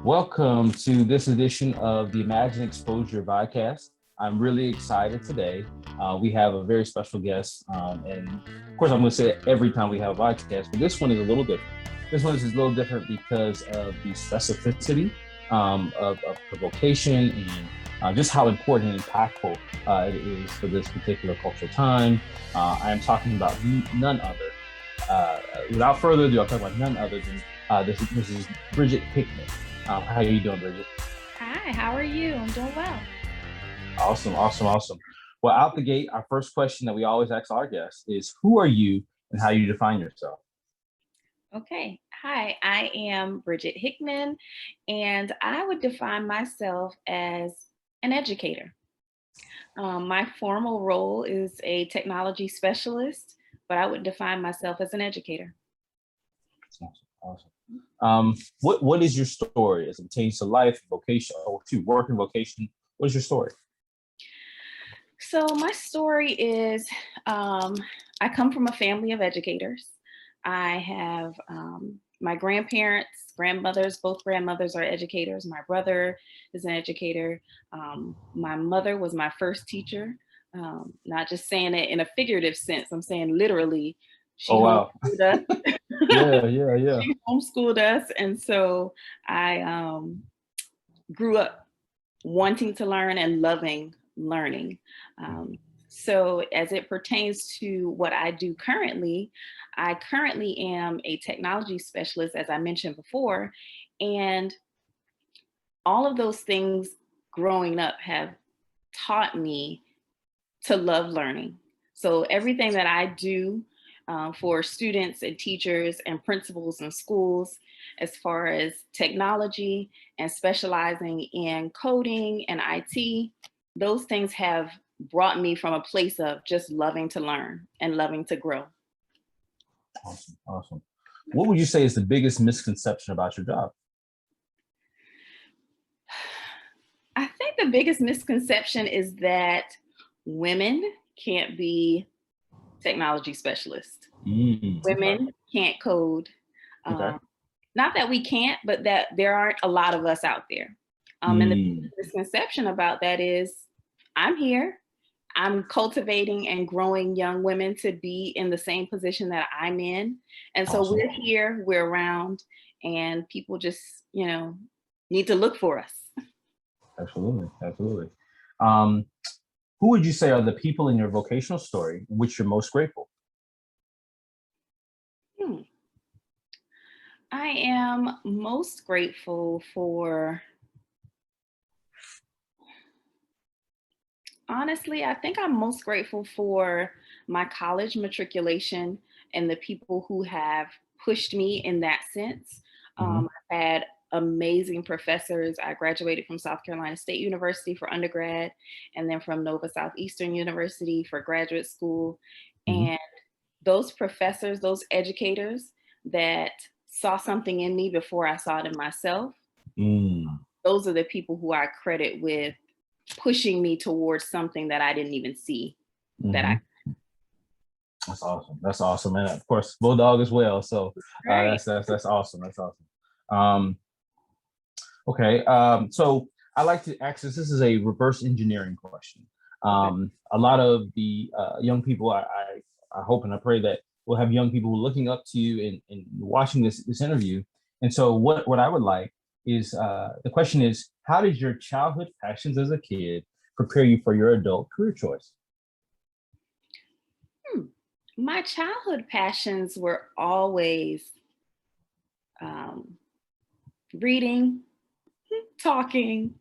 Welcome to this edition of the Imagine Exposure podcast. I'm really excited today. We have a very special guest, and of course, I'm going to say it every time we have a podcast, but this one is a little different. This one is a little different because of the specificity of the vocation and just how important and impactful it is for this particular cultural time. I am talking about none other. Without further ado, I'm talking about none other than this is Bridgette Hickman. How are you doing, Bridgette? Hi, how are you? I'm doing well. Awesome. Well, out the gate, our first question that we always ask our guests is, who are you and how you define yourself? Okay. Hi, I am Bridgette Hickman, and I would define myself as an educator. My formal role is a technology specialist, but I would define myself as an educator. Awesome. What is your story as it pertains to life, vocation, or to work and vocation? What is your story? So my story is I come from a family of educators. I have my grandparents, grandmothers, both grandmothers are educators. My brother is an educator. My mother was my first teacher. Not just saying it in a figurative sense, I'm saying literally. She Oh, wow. homeschooled us. Yeah. She homeschooled us. And so I grew up wanting to learn and loving learning. So as it pertains to what I do currently, I currently am a technology specialist, as I mentioned before, and all of those things growing up have taught me to love learning. So everything that I do for students and teachers and principals and schools, as far as technology and specializing in coding and IT, those things have brought me from a place of just loving to learn and loving to grow. Awesome. What would you say is the biggest misconception about your job? I think the biggest misconception is that women can't be technology specialists. Women can't code. Okay. Not that we can't, but that there aren't a lot of us out there. And the misconception about that is I'm here. I'm cultivating and growing young women to be in the same position that I'm in. And so Awesome. we're here, we're around, and people just, need to look for us. Absolutely. Who would you say are the people in your vocational story in which you're most grateful? I am most grateful for, honestly, I think I'm most grateful for my college matriculation and the people who have pushed me in that sense. I've had amazing professors. I graduated from South Carolina State University for undergrad, and then from Nova Southeastern University for graduate school. And those professors, those educators that saw something in me before I saw it in myself, those are the people who I credit with pushing me towards something that I didn't even see. That's awesome. And of course, Bulldog as well. So that's awesome. Okay. So I like to ask this. This is a reverse engineering question. A lot of the young people, I hope and I pray that we'll have young people looking up to you and watching this interview. And so what I would like is, the question is, how did your childhood passions as a kid prepare you for your adult career choice? My childhood passions were always reading, talking,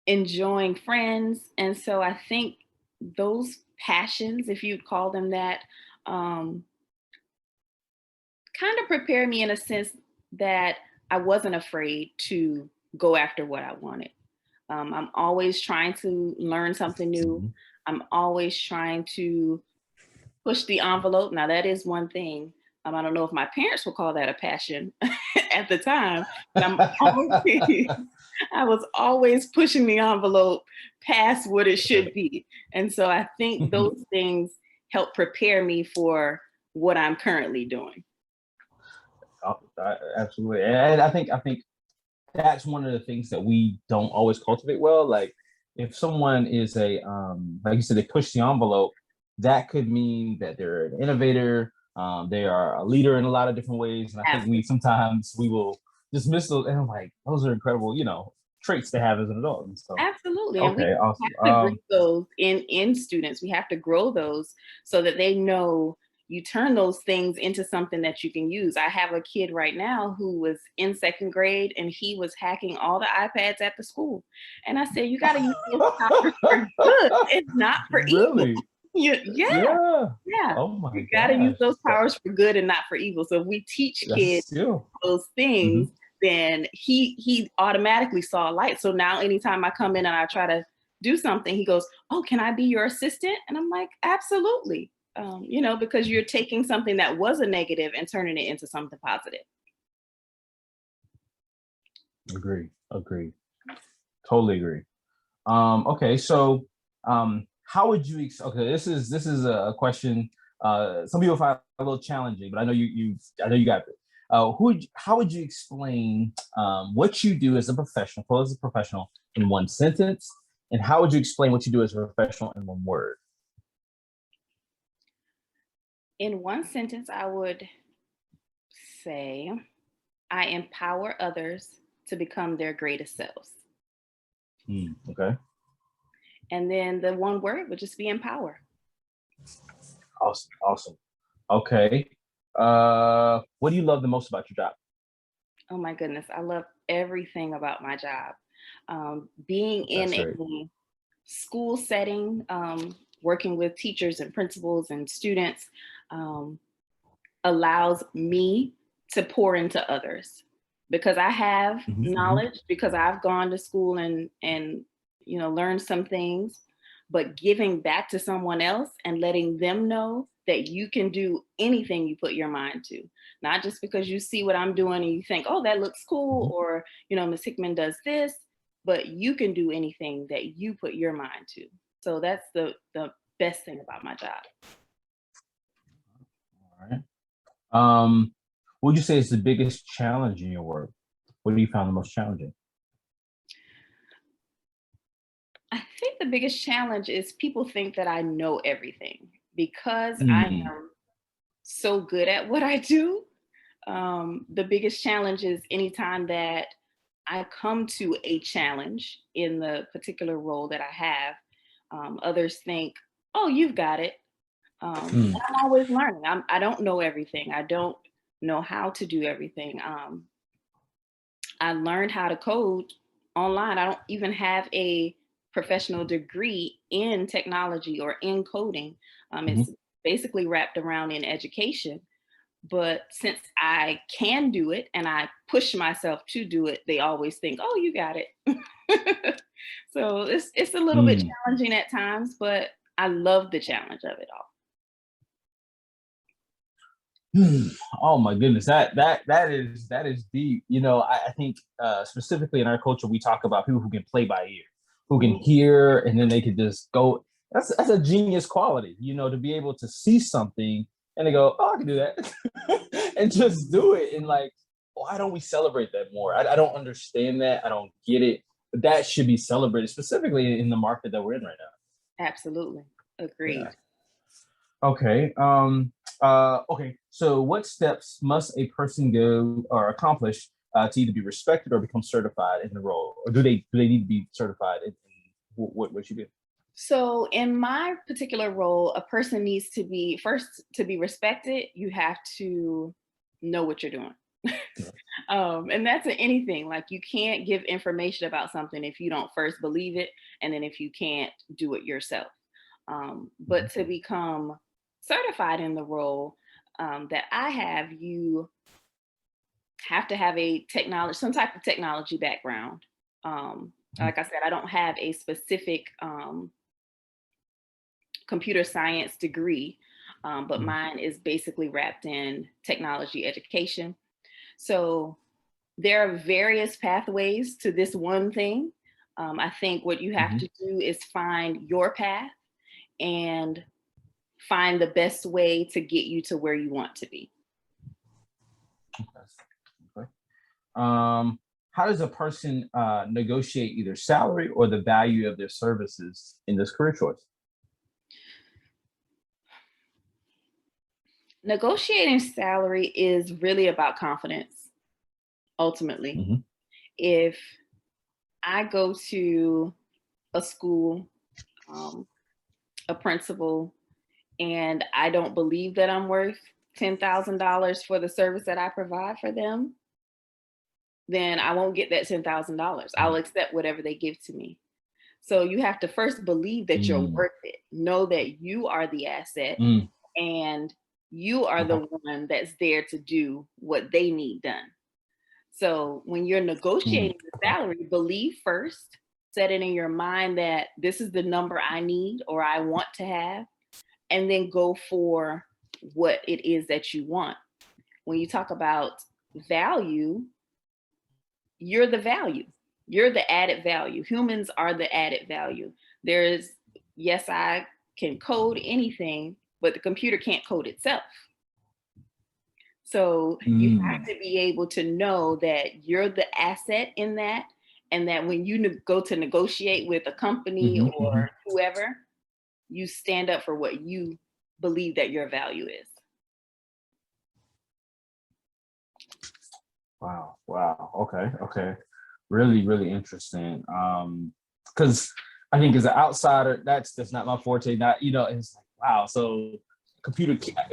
enjoying friends. And so I think those passions, if you'd call them that, kind of prepared me in a sense that I wasn't afraid to go after what I wanted. I'm always trying to learn something new. I'm always trying to push the envelope. Now, that is one thing. I don't know if my parents would call that a passion at the time, but I was always pushing the envelope past what it should be. And so I think those things help prepare me for what I'm currently doing. Absolutely. And I think that's one of the things that we don't always cultivate well. Like if someone is a like you said, they push the envelope, that could mean that they're an innovator, they are a leader in a lot of different ways. And I think we Absolutely. sometimes we will dismiss those, and I'm like, those are incredible, traits to have as an adult. And so Absolutely. And we okay, awesome. have to breed those in students. We have to grow those so that they know you turn those things into something that you can use. I have a kid right now who was in second grade and he was hacking all the iPads at the school. And I said, you got to use those powers for good and not for evil. Really? Yeah, Yeah. yeah. Oh my You got to use gosh. those powers for good and not for evil. So if we teach That's a kids skill. those Hmm. things, then he automatically saw a light. So now anytime I come in and I try to do something, he goes, "Oh, can I be your assistant?" And I'm like, "Absolutely." Because you're taking something that was a negative and turning it into something positive. Agree. Totally agree. Okay, so how would you okay, this is a question some people find a little challenging, but I know you got it. How would you explain what you do as a professional in one sentence, and how would you explain what you do as a professional in one word? In one sentence, I would say I empower others to become their greatest selves. Okay, And then the one word would just be empower. awesome. Okay, what do you love the most about your job? Oh my goodness, I love everything about my job. Being in That's a great. school setting, working with teachers and principals and students, um, allows me to pour into others because I have Hmm. knowledge, because I've gone to school and learned some things, but giving back to someone else and letting them know that you can do anything you put your mind to, not just because you see what I'm doing and you think, oh, that looks cool, or Miss Hickman does this, but you can do anything that you put your mind to. So that's the best thing about my job. All right. What would you say is the biggest challenge in your work? What do you find the most challenging? I think the biggest challenge is people think that I know everything because I Mm, am so good at what I do. The biggest challenge is anytime that I come to a challenge in the particular role that I have, others think, oh, you've got it. mm, I'm always learning. I don't know everything. I don't know how to do everything. I learned how to code online. I don't even have a professional degree in technology or in coding. It's mhm. basically wrapped around in education. But since I can do it and I push myself to do it, they always think, "Oh, you got it." So it's a little bit Mm. challenging at times, but I love the challenge of it all. Hmm. Oh my goodness, that is deep. I think specifically in our culture, we talk about people who can play by ear, who can Mhm. hear, and then they could just go. That's a genius quality, to be able to see something and they go, "Oh, I can do that," and just do it. And like, why don't we celebrate that more? I don't understand that. I don't get it, but that should be celebrated, specifically in the market that we're in right Absolutely. now. Yeah. Agreed. Okay. Okay. So, what steps must a person go or accomplish to either be respected or become certified in the role, or do they need to be certified in what you do? So in my particular role, a person needs to be first to be respected, you have to know what you're doing. Yeah. And that's in anything. Like you can't give information about something if you don't first believe it, and then if you can't do it yourself. Mhm. But to become certified in the role that I have, you have to have some type of technology background. Mhm. Like I said, I don't have a specific computer science degree, but Mhm. mine is basically wrapped in technology education. So there are various pathways to this one thing. I think what you have Mhm. to do is find your path and find the best way to get you to where you want to be. Okay. How does a person negotiate either salary or the value of their services in this career choice? Negotiating salary is really about confidence, ultimately. Hmm. If I go to a school, um, a principal, and I don't believe that I'm worth $10,000 for the service that I provide for them, then I won't get that $10,000. I'll accept whatever they give to me. So you have to first believe that you're Mm, worth it. Know that you are the asset mm, and you are okay. the one that's there to do what they need done. So when you're Mm, negotiating the okay. salary, believe first, set it in your mind that this is the number I need or I want to have, and then go for what it is that you want. When you talk about value, you're the value. You're the added value. Humans are the added value. There's, yes, I can code anything, but the computer can't code itself. So you have Mm, to be able to know that you're the asset in that, and that when you go to negotiate with a company mhm, mhm. or whoever, you stand up for what you believe that your value is. Wow. Wow. Okay. Okay. Really, really interesting. Because I think as an outsider, that's not my forte. Not, it's like, wow. So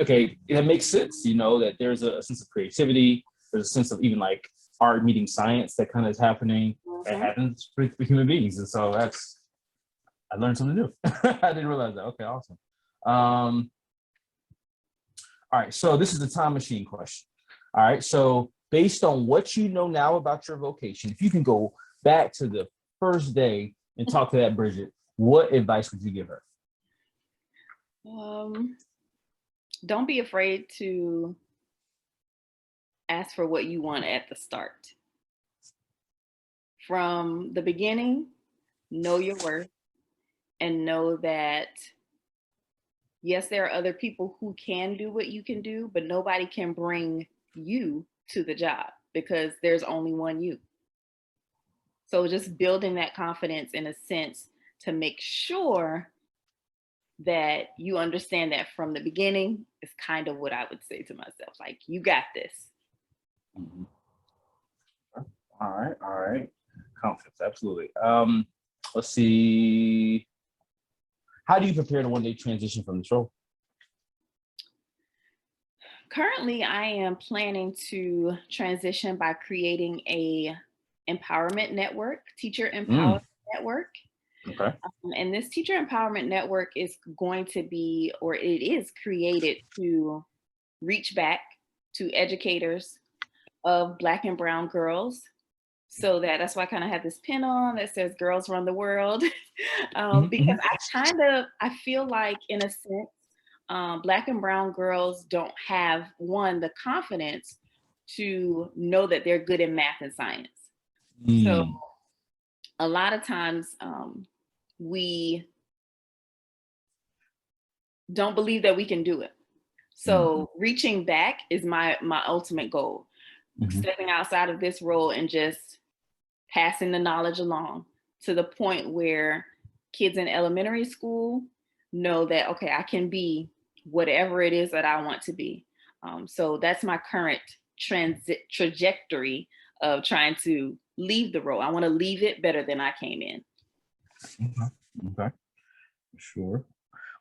okay, it makes sense, that there's a sense of creativity, there's a sense of even like art meeting science that kind of is happening, that Mhm. happens for human beings. And so I learned something new. I didn't realize that. Okay, awesome. Um, all right, so this is the time machine question. All right, so based on what you know now about your vocation, if you can go back to the first day and talk to that Bridgette, what advice would you give her? Um, don't be afraid to ask for what you want at the start. From the beginning, know your worth and know that, yes, there are other people who can do what you can do, but nobody can bring you to the job because there's only one you. So just building that confidence in a sense to make sure that you understand that from the beginning is kind of what I would say to myself. Like, you got this. Mhm. All right, all right. Confidence, absolutely. Let's see. How do you prepare to one day transition from this role? Currently, I am planning to transition by creating a empowerment network, teacher empowerment Mm, network. okay. And this teacher empowerment network is going to be, or it is created to reach back to educators of Black and Brown girls. So that's why I kind of have this pin on that says "Girls Run the World," Mhm, because mhm, I feel like, in a sense, Black and Brown girls don't have, one, the confidence to know that they're good in math and science. So mm, a lot of times we don't believe that we can do it. mm, So reaching back is my ultimate goal. mhm, Stepping outside of this role and just passing the knowledge along to the point where kids in elementary school know that, okay, I can be whatever it is that I want to be. So that's my current trajectory of trying to leave the role. I want to leave it better than I came in. okay, okay, sure.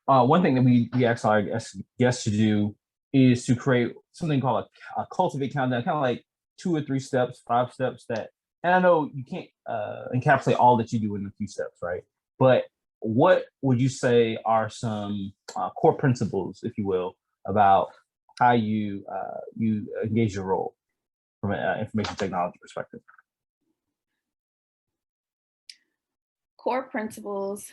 One thing that we ask our guests to do is to create something called a cultivate countdown, kind of like 2 or 3 steps, 5 steps that, and I know you can't encapsulate all that you do in a few steps, right? But what would you say are some core principles, if you will, about how you engage your role from an information technology perspective? Core principles.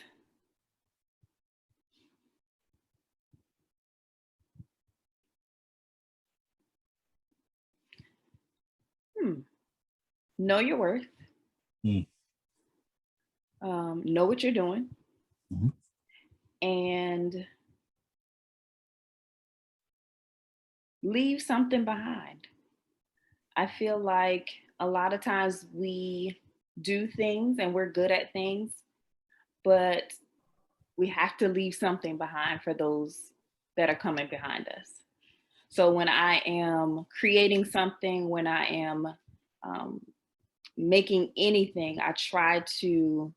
Hmm. Know your worth. Mm, Know what you're doing, mhm, and leave something behind. I feel like a lot of times we do things and we're good at things, but we have to leave something behind for those that are coming behind us. So when I am creating something, when I am um, making anything, I try to,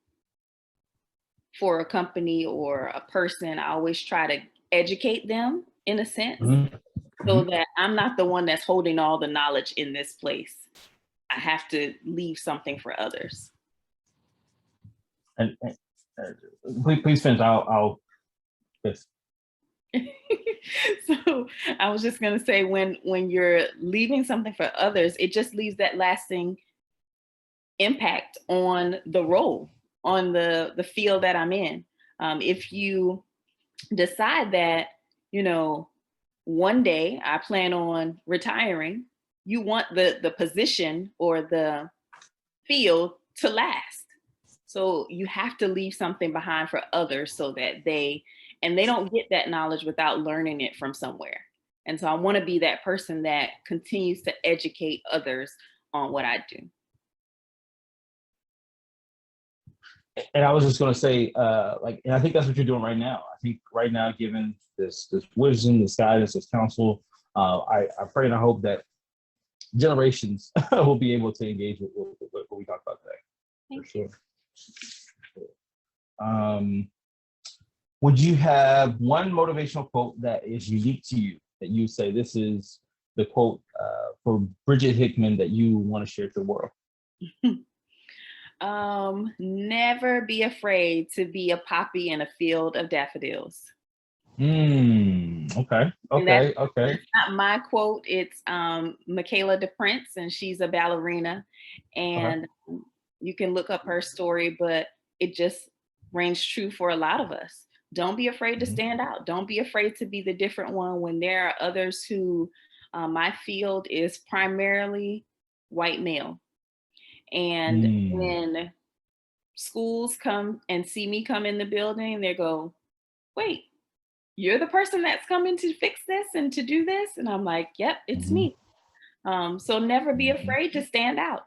for a company or a person, I always try to educate them in a sense Mhm. so Mhm. that I'm not the one that's holding all the knowledge in this place. I have to leave something for others. And please finish. Yes. So I was just gonna say when you're leaving something for others, it just leaves that lasting impact on the role, on the field that I'm in. If you decide that, you know, one day I plan on retiring, you want the position or the field to last. So you have to leave something behind for others so that they don't get that knowledge without learning it from somewhere. And so I want to be that person that continues to educate others on what I do. And I was just going to say, and I think that's what you're doing right now. I think right now, given this wisdom, this guidance, this counsel, I pray and I hope that generations will be able to engage with what we talked about today. For Thank you. sure. Um, would you have one motivational quote that is unique to you that you say this is the quote for Bridgette Hickman that you want to share to the world? Never be afraid to be a poppy in a field of daffodils. Okay. And that's Okay. not my quote. It's Michaela DePrince, and she's a ballerina. Okay. And you can look up her story, but it just rings true for a lot of us. Don't be afraid to Mhm. stand out. Don't be afraid to be the different one when there are others who, my field is primarily white male. And Mm. when schools come and see me come in the building, they go, wait, you're the person that's coming to fix this and to do this? And I'm like, yep, it's Mhm. me. So never be Mhm. afraid to stand out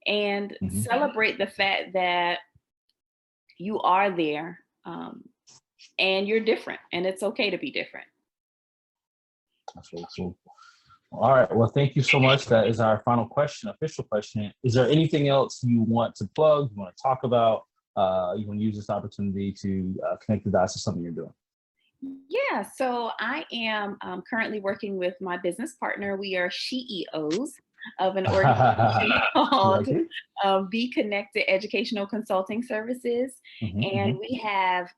and Mhm. celebrate the fact that you are there, and you're different and it's okay to be different. That's really cool. All right. Well, thank you so much. That is our final question, official question. Is there anything else you want to plug, you want to talk about? You want to use this opportunity to connect the dots to something you're doing? Yeah, so I am currently working with my business partner. We are CEOs of an organization called Like it? B.E.ConnectED Educational Consulting Services. Mhm, And mhm, we have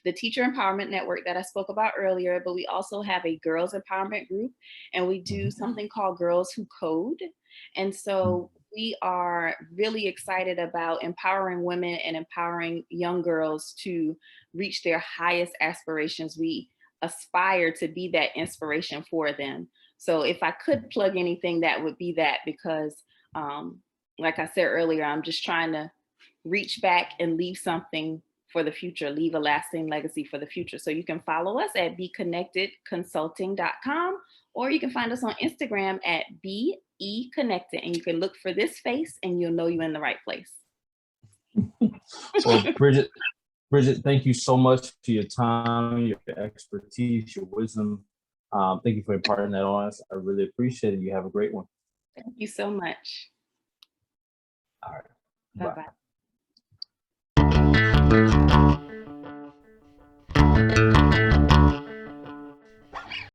the Teacher Empowerment Network that I spoke about earlier, but we also have a girls empowerment group, and we do mhm, something called Girls Who Code. And so we are really excited about empowering women and empowering young girls to reach their highest aspirations. We aspire to be that inspiration for them. So if I could plug anything, that would be that, because like I said earlier, I'm just trying to reach back and leave something for the future, leave a lasting legacy for the future. So you can follow us at beconnectedconsulting.com, or you can find us on Instagram at BE.ConnectED, and you can look for this face and you'll know you're in the right place. Well, Bridgette, thank you so much for your time, your expertise, your wisdom. Thank you for imparting that on us. I really appreciate it. You have a great one. Thank you so much. All right. Bye Bye. bye.